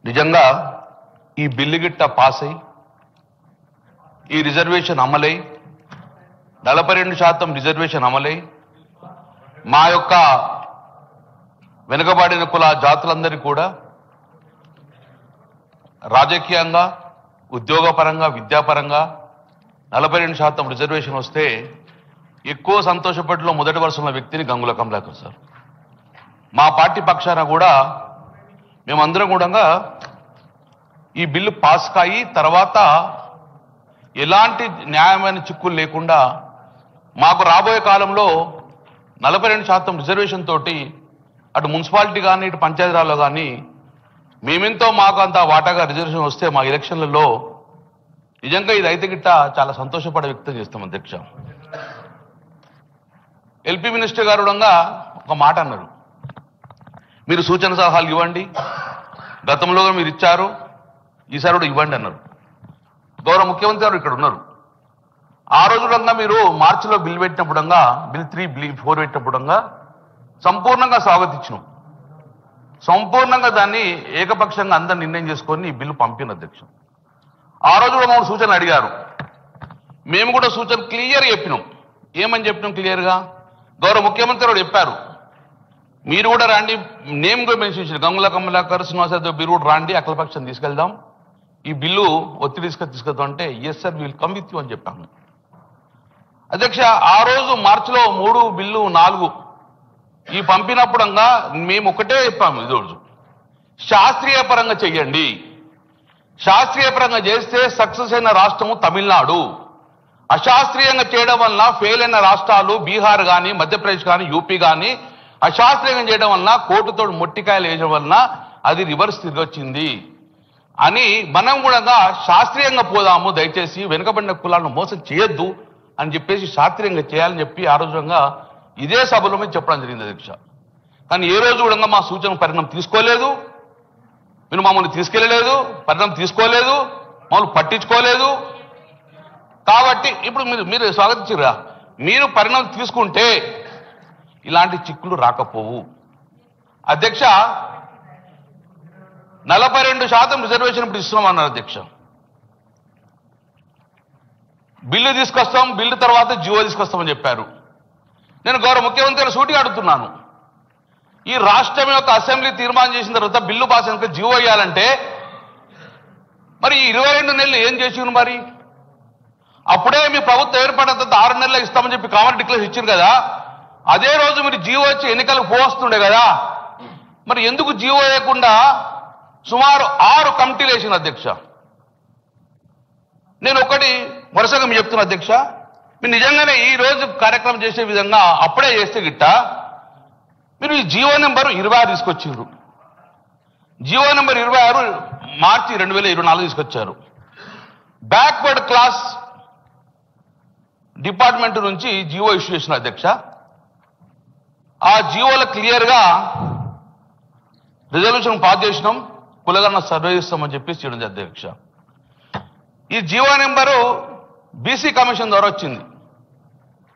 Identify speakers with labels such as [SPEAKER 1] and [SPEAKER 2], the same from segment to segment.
[SPEAKER 1] నిజంగా ఈ బిల్లు గిట్ట పాస్ అయ్యి ఈ రిజర్వేషన్ అమలై 42% రిజర్వేషన్ అమలై మా యొక్క వెనుకబడిన కుల జాతులందరికీ కూడా రాజకీయంగా ఉద్యోగపరంగా విద్యాపరంగా 42% రిజర్వేషన్ వస్తే ఎక్కువ సంతోషపడిలో మొదటి వరుసలో వ్యక్తిని గంగుల కమలాకర్ సార్. మా పార్టీ పక్షాన కూడా మేమందరం కూడా ఈ బిల్లు పాస్ కాయి తర్వాత ఎలాంటి న్యాయమైన చిక్కులు లేకుండా మాకు రాబోయే కాలంలో 42% రిజర్వేషన్ తోటి అటు మున్సిపాలిటీ కానీ ఇటు పంచాయతీరాల్లో కానీ మేమెంతో మాకు అంత వాటాగా రిజర్వేషన్ వస్తే మా ఎలక్షన్లలో నిజంగా ఇది అయితే గిట్ట చాలా సంతోషపడే వ్యక్తం చేస్తాం అధ్యక్ష. ఎల్పీ మినిస్టర్ గారు కూడా ఒక మాట అన్నారు, మీరు సూచన సలహాలు ఇవ్వండి, గతంలో మీరు ఇచ్చారు, ఈసారి కూడా ఇవ్వండి అన్నారు. గౌరవ ముఖ్యమంత్రి గారు ఇక్కడ ఉన్నారు. ఆ రోజు కూడా మీరు మార్చిలో బిల్ పెట్టినప్పుడు బిల్ 3, బిల్ 4 పెట్టినప్పుడు సంపూర్ణంగా స్వాగతించినాం. సంపూర్ణంగా దాన్ని ఏకపక్షంగా అందరు నిర్ణయం చేసుకొని ఈ బిల్లు పంపిన అధ్యక్ష. ఆ రోజు కూడా మమ్మల్ని సూచనలు అడిగారు, మేము కూడా సూచన క్లియర్ చెప్పినాం. ఏమని చెప్పినాం క్లియర్గా? గౌరవ ముఖ్యమంత్రి గారు చెప్పారు, మీరు కూడా రండి, నేమ్ కూడా మెన్షన్ చేశారు, గంగుల కమలాకర్, శ్రీనివాస్ యాదవ్ మీరు కూడా రండి, అఖిలపక్షం తీసుకెళ్దాం, ఈ బిల్లు ఒత్తిడి తీసుకెళ్తాం అంటే yes sir will come with you అని చెప్పాము అధ్యక్ష. ఆ రోజు మార్చిలో 3 బిల్లు 4 ఈ పంపినప్పుడు మేము ఒకటే చెప్పాము, ఈరోజు శాస్త్రీయ పరంగా చెయ్యండి, శాస్త్రీయ పరంగా చేస్తే సక్సెస్ అయిన రాష్ట్రము తమిళనాడు, అశాస్త్రీయంగా చేయడం వలన ఫెయిల్ అయిన రాష్ట్రాలు బీహార్ కానీ మధ్యప్రదేశ్ కానీ యూపీ కానీ అశాస్త్రీయంగా చేయడం వలన కోర్టుతో మొట్టికాయలు వేయడం వలన అది రివర్స్ తిరిగి వచ్చింది అని మనం కూడా శాస్త్రీయంగా పోదాము, దయచేసి వెనుకబడిన కులాలను మోసం చేయొద్దు అని చెప్పేసి శాస్త్రీయంగా చేయాలని చెప్పి ఆ రోజుగా ఇదే సభలో మీద చెప్పడం జరిగింది అధ్యక్ష. కానీ ఏ రోజు కూడా మా సూచన పరిణామం తీసుకోలేదు, మీరు మమ్మల్ని తీసుకెళ్ళలేదు, పరిణామం తీసుకోలేదు, మమ్మల్ని పట్టించుకోలేదు. కాబట్టి ఇప్పుడు మీరు స్వాగతించరా, మీరు పరిణామం తీసుకుంటే ఇలాంటి చిక్కులు రాకపోవు అధ్యక్ష. 42% రిజర్వేషన్ ఇప్పుడు ఇస్తున్నామన్నారు అధ్యక్ష. బిల్లు తీసుకొస్తాం, బిల్లు తర్వాత జియో తీసుకొస్తామని చెప్పారు. నేను గౌరవ ముఖ్యమంత్రి సూటిగా అడుగుతున్నాను, ఈ రాష్ట్రం యొక్క అసెంబ్లీ తీర్మానం చేసిన తర్వాత బిల్లు పాస్ అయినాక జియో వేయాలంటే మరి ఈ 22 నెలలు ఏం చేసింది? మరి అప్పుడే మీ ప్రభుత్వం ఏర్పడిన తర్వాత 6 నెలలు ఇస్తామని చెప్పి కామన్ డిక్లరేషన్ ఇచ్చింది కదా, అదే రోజు మీరు జియో వచ్చి ఎన్నికలకు పోవస్తుండే కదా, మరి ఎందుకు జియో వేయకుండా సుమారు 6 కమిటీలు వేసిన అధ్యక్ష? నేను ఒకటి వరుసగా మీరు చెప్తున్నా అధ్యక్ష, మీరు నిజంగానే ఈ రోజు కార్యక్రమం చేసే విధంగా అప్పుడే చేస్తే గిట్ట మీరు ఈ జియో నెంబర్ 26 తీసుకొచ్చారు. జియో నెంబర్ 26 మార్చి 2024 తీసుకొచ్చారు. బ్యాక్వర్డ్ క్లాస్ డిపార్ట్మెంట్ నుంచి జియో ఇష్యూ చేసిన అధ్యక్ష. ఆ జియోలో క్లియర్గా రిజల్యూషన్ పాస్ చేసినాం, కులగన్న సర్వే చేస్తామని చెప్పేసి చేయడం అధ్యక్ష. ఈ జియో నెంబరు బీసీ కమిషన్ ద్వారా వచ్చింది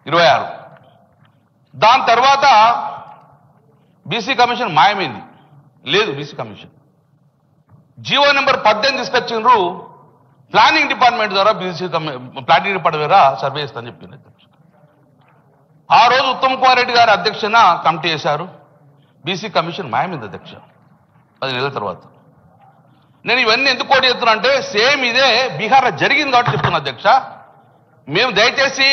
[SPEAKER 1] 26. దాని తర్వాత బీసీ కమిషన్ మాయమైంది, లేదు బీసీ కమిషన్. జియో నెంబర్ 18 తీసుకొచ్చిండ్రు, ప్లానింగ్ డిపార్ట్మెంట్ ద్వారా బీసీ ప్లానింగ్ డిపార్ట్మెంట్ ద్వారా సర్వే చేస్తామని చెప్పింది అధ్యక్ష. ఆ రోజు ఉత్తమ్ కుమార్ రెడ్డి గారి అధ్యక్షన కమిటీ చేశారు, బీసీ కమిషన్ మాయమైంది అధ్యక్ష 10 నెలల తర్వాత. నేను ఇవన్నీ ఎందుకు కోటి చెప్తున్నా అంటే సేమ్ ఇదే బీహార్లో జరిగింది కాబట్టి చెప్తున్నా అధ్యక్ష. మేము దయచేసి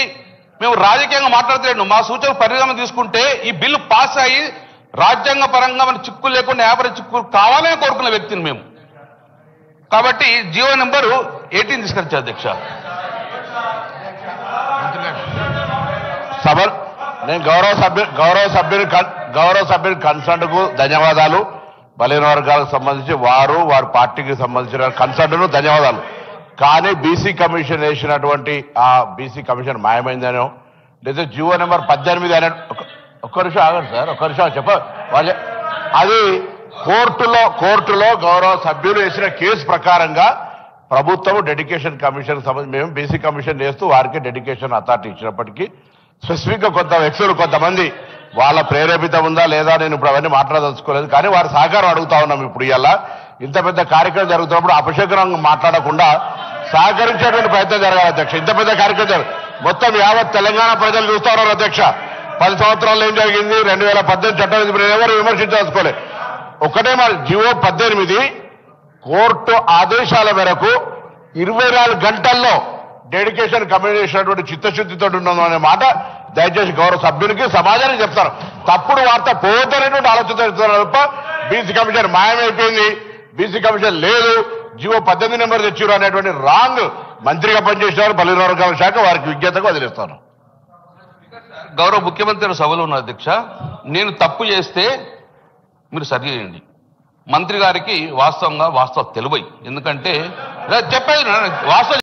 [SPEAKER 1] మేము రాజకీయంగా మాట్లాడలేను, మా సూచన పరిణామం తీసుకుంటే ఈ బిల్లు పాస్ అయ్యి రాజ్యాంగ పరంగా మన చిక్కులు లేకుండా యాభై చిక్కులు కావాలని కోరుకున్న వ్యక్తిని మేము. కాబట్టి జియో నెంబరు 18 తీసుకొచ్చారు అధ్యక్ష.
[SPEAKER 2] సభ నేను గౌరవ సభ్యుని కన్సర్న్కు ధన్యవాదాలు. బలహీన వర్గాలకు సంబంధించి వారి పార్టీకి సంబంధించిన కన్సర్న్ను ధన్యవాదాలు. కానీ బీసీ కమిషన్ వేసినటువంటి ఆ బీసీ కమిషన్ మాయమైందనో లేదా జియో నెంబర్ 18 అనే ఒక్క నిమిషం ఆగండి సార్, ఒక్క నిమిషం వాళ్ళే అది కోర్టులో గౌరవ సభ్యులు వేసిన కేసు ప్రకారంగా ప్రభుత్వం డెడికేషన్ కమిషన్ సంబంధించి మేము బీసీ కమిషన్ చేస్తూ వారికి డెడికేషన్ అథారిటీ ఇచ్చినప్పటికీ స్పెసిఫిక్గా కొంత వ్యక్తులు కొంతమంది వాళ్ళ ప్రేరేపితం ఉందా లేదా నేను ఇప్పుడు అవన్నీ మాట్లాడదలుచుకోలేదు, కానీ వారి సహకారం అడుగుతా ఉన్నాం. ఇప్పుడు ఇలా ఇంత పెద్ద కార్యక్రమం జరుగుతున్నప్పుడు అపశకునంగా మాట్లాడకుండా సహకరించేటువంటి ప్రయత్నం జరగాలి అధ్యక్ష. ఇంత పెద్ద కార్యక్రమం మొత్తం యావత్ తెలంగాణ ప్రజలు చూస్తా ఉన్నారు అధ్యక్ష. 10 సంవత్సరాల్లో ఏం జరిగింది, 2018 చట్టం ఎవరు విమర్శించదలుచుకోలే. ఒకటే మరి జీవో 18 కోర్టు ఆదేశాల మేరకు 24 గంటల్లో డెడికేషన్ కమిట్ చేసినటువంటి చిత్తశుద్ధితో ఉన్నాం అనే మాట దయచేసి గౌరవ సభ్యునికి సమాజానికి చెప్తారు. తప్పుడు వార్త పోతనేటువంటి ఆలోచన తప్ప బీసీ కమిషన్ మాయమైపోయింది, బీసీ కమిషన్ లేదు, జీవో 18 నెంబర్ తెచ్చిరు అనేటువంటి రాంగ్ మంత్రిగా పనిచేసినారు బలహీన వర్గాల శాఖ, వారికి విజ్ఞతకు వదిలేస్తాను.
[SPEAKER 1] గౌరవ ముఖ్యమంత్రి సభలో ఉన్న అధ్యక్ష, నేను తప్పు చేస్తే మీరు సరి చేయండి. మంత్రి గారికి వాస్తవంగా వాస్తవం తెలివై, ఎందుకంటే చెప్పేది వాస్తవం